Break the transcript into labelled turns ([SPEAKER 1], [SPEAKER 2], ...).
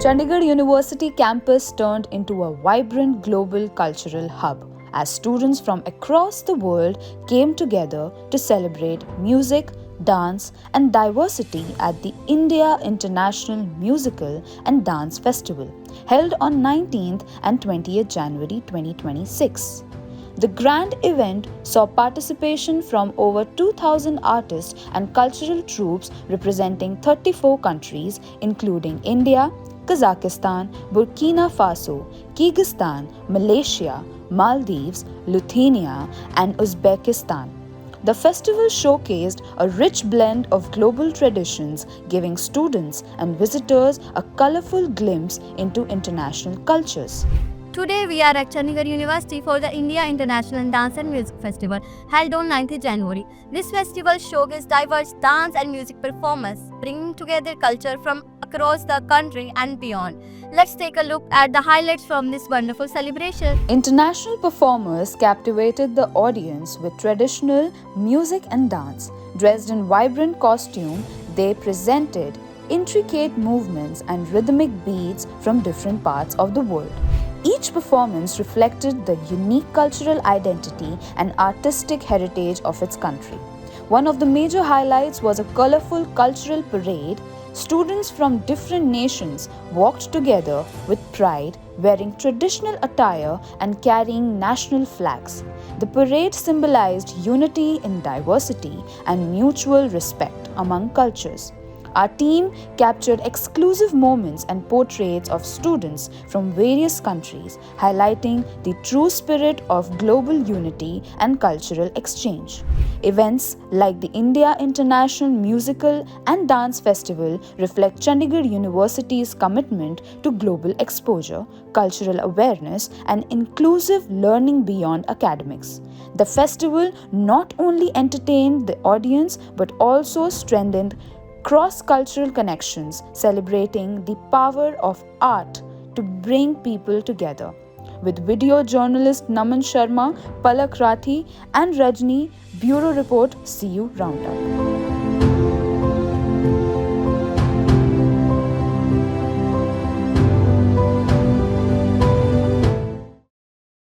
[SPEAKER 1] Chandigarh University campus turned into a vibrant global cultural hub as students from across the world came together to celebrate music, dance, and diversity at the India International Musical and Dance Festival, held on 19th and 20th January 2026. The grand event saw participation from over 2,000 artists and cultural troupes representing 34 countries, including India, Kazakhstan, Burkina Faso, Kyrgyzstan, Malaysia, Maldives, Lithuania, and Uzbekistan. The festival showcased a rich blend of global traditions, giving students and visitors a colourful glimpse into international cultures.
[SPEAKER 2] Today we are at Chandigarh University for the India International Dance and Music Festival held on 9th January. This festival showcases diverse dance and music performers, bringing together culture from across the country and beyond. Let's take a look at the highlights from this wonderful celebration.
[SPEAKER 1] International performers captivated the audience with traditional music and dance. Dressed in vibrant costume, they presented intricate movements and rhythmic beats from different parts of the world. Each performance reflected the unique cultural identity and artistic heritage of its country. One of the major highlights was a colorful cultural parade. Students from different nations walked together with pride, wearing traditional attire and carrying national flags. The parade symbolized unity in diversity and mutual respect among cultures. Our team captured exclusive moments and portraits of students from various countries, highlighting the true spirit of global unity and cultural exchange. Events like the India International Musical and Dance Festival reflect Chandigarh University's commitment to global exposure, cultural awareness, and inclusive learning beyond academics. The festival not only entertained the audience but also strengthened cross-cultural connections, celebrating the power of art to bring people together. With video journalist Sharma, Palak, Rathi, and Rajni, Bureau Report, CU Roundup.